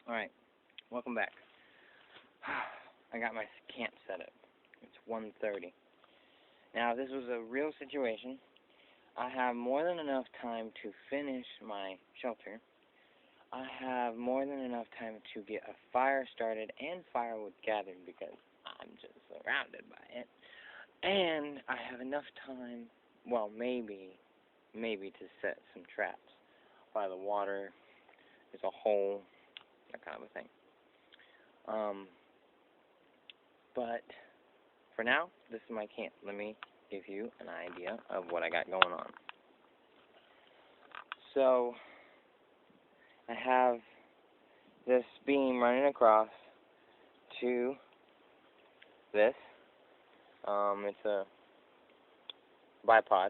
Alright, welcome back. I got my camp set up. It's 1:30. Now, if this was a real situation, I have more than enough time to finish my shelter. I have more than enough time to get a fire started and firewood gathered because I'm just surrounded by it. And I have enough time, well, maybe to set some traps by the water. There's a hole, that kind of a thing. But for now, this is my camp. Let me give you an idea of what I got going on. So, I have this beam running across to this. It's a bipod,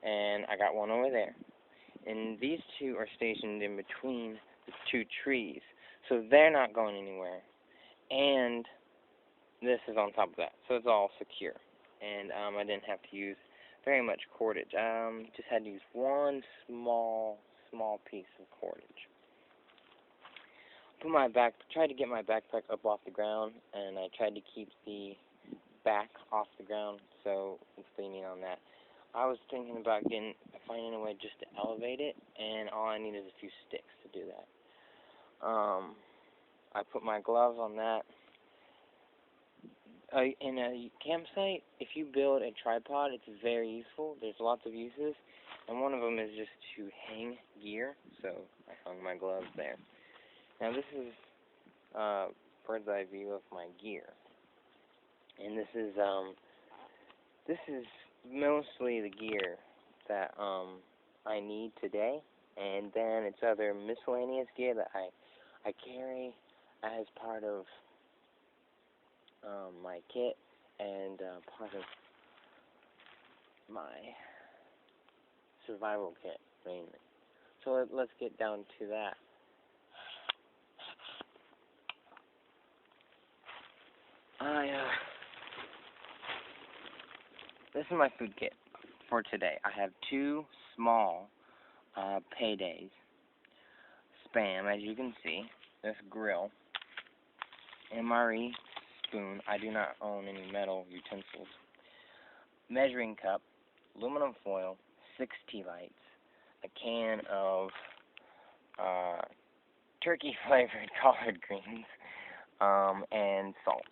and I got one over there. And these two are stationed in between the two trees, so they're not going anywhere. And this is on top of that, so it's all secure. And I didn't have to use very much cordage. Just had to use one small piece of cordage. Tried to get my backpack up off the ground, and I tried to keep the back off the ground, so it's leaning on that. I was thinking about finding a way just to elevate it, and all I needed is a few sticks to do that. I put my gloves on that. In a campsite, if you build a tripod, it's very useful. There's lots of uses, and one of them is just to hang gear, so I hung my gloves there. Now this is bird's eye view of my gear, and this is mostly the gear that I need today, and then it's other miscellaneous gear that I carry as part of my kit and part of my survival kit, mainly. So let's get down to that. This is my food kit for today. I have two small paydays, Spam, as you can see, this grill, MRE spoon. I do not own any metal utensils. Measuring cup, aluminum foil, 6 tea lights, a can of turkey-flavored collard greens, and salt,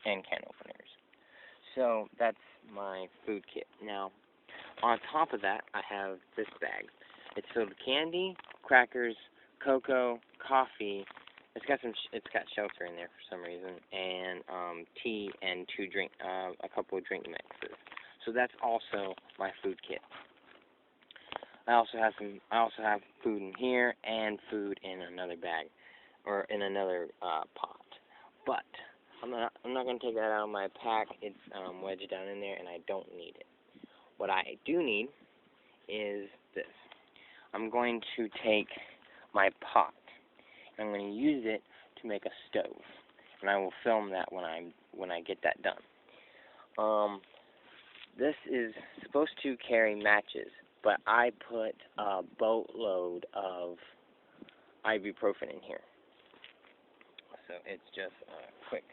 and can openers. So that's my food kit. Now, on top of that, I have this bag. It's filled with candy, crackers, cocoa, coffee. It's got shelter in there for some reason, and tea and a couple of drink mixes. So that's also my food kit. I also have food in here and food in another bag, or in another pot. But I'm not going to take that out of my pack. It's wedged down in there, and I don't need it. What I do need is this. I'm going to take my pot, and I'm going to use it to make a stove, and I will film that when I get that done. This is supposed to carry matches, but I put a boatload of ibuprofen in here, so it's just quick.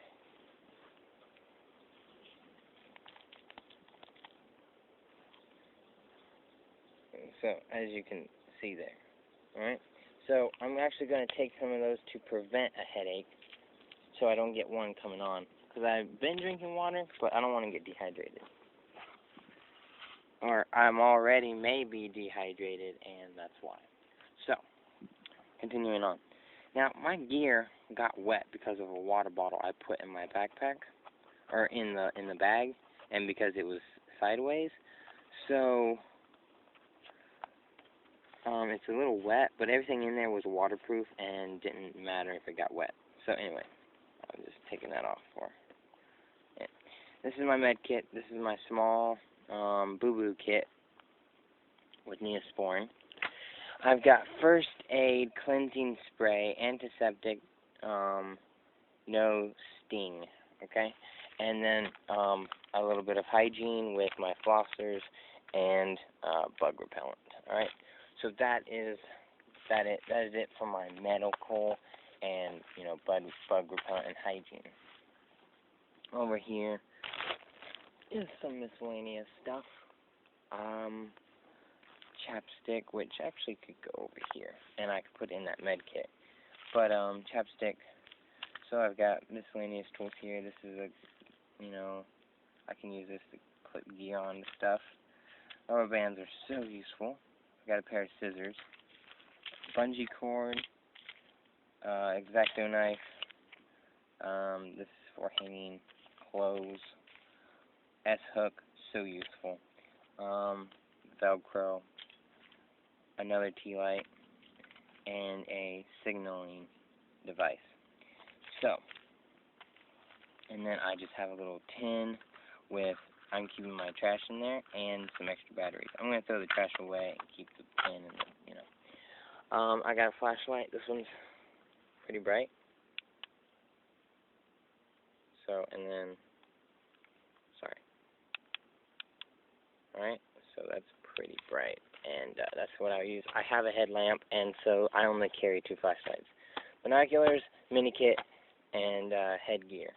So, as you can see there, alright? So, I'm actually going to take some of those to prevent a headache, so I don't get one coming on. Because I've been drinking water, but I don't want to get dehydrated. Or I'm already maybe dehydrated, and that's why. So, continuing on. Now, my gear got wet because of a water bottle I put in my backpack, or in the bag, and because it was sideways. So, it's a little wet, but everything in there was waterproof and didn't matter if it got wet. So anyway, I'm just taking that off for it. This is my med kit. This is my small boo-boo kit with Neosporin. I've got first aid, cleansing spray, antiseptic, no sting, okay? And then a little bit of hygiene with my flossers and bug repellent, alright? So that is it for my medical and, you know, bug repellent and hygiene. Over here is some miscellaneous stuff. Chapstick, which actually could go over here, and I could put in that med kit. But, chapstick, so I've got miscellaneous tools here. This is a, you know, I can use this to clip gear on stuff. Rubber bands are so useful. I've got a pair of scissors, bungee cord, X-Acto knife. This is for hanging clothes. S-hook, so useful. Velcro, another tea light, and a signaling device. So, and then I just have a little tin with, I'm keeping my trash in there, and some extra batteries. I'm going to throw the trash away and keep the tin in the, you know. I got a flashlight. This one's pretty bright. So, and then, sorry. Alright, so that's pretty bright, and that's what I use. I have a headlamp, and so I only carry 2 flashlights. Binoculars, mini kit, and headgear.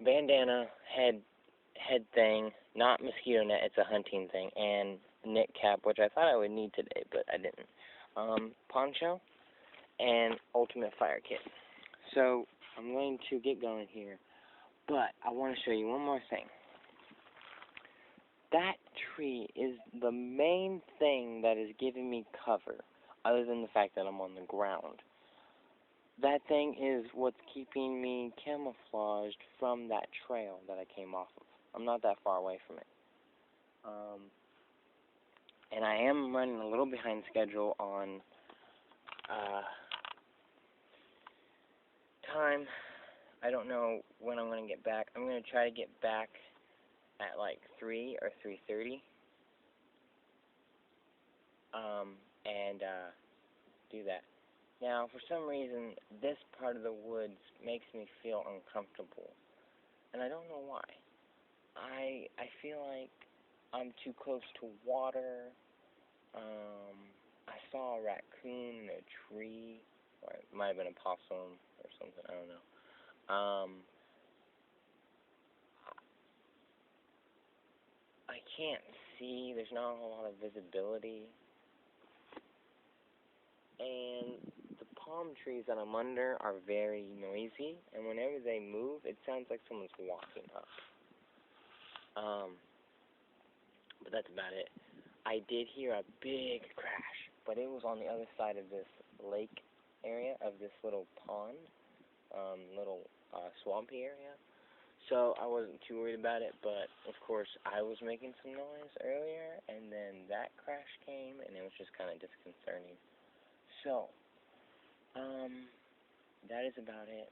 Bandana, head thing, not mosquito net, it's a hunting thing, and knit cap, which I thought I would need today, but I didn't. Poncho, and ultimate fire kit. So, I'm going to get going here, but I want to show you one more thing. That tree is the main thing that is giving me cover, other than the fact that I'm on the ground. That thing is what's keeping me camouflaged from that trail that I came off of. I'm not that far away from it. And I am running a little behind schedule on time. I don't know when I'm going to get back. I'm going to try to get back at like 3 or 3:30. And do that. Now, for some reason, this part of the woods makes me feel uncomfortable, and I don't know why. I feel like I'm too close to water. I saw a raccoon in a tree, or it might have been a possum or something, I don't know. I can't see, there's not a whole lot of visibility. And the palm trees that I'm under are very noisy, and whenever they move, it sounds like someone's walking up. But that's about it. I did hear a big crash, but it was on the other side of this lake area, of this little pond, little swampy area. So I wasn't too worried about it, but of course I was making some noise earlier, and then that crash came, and it was just kind of disconcerting. So, that is about it.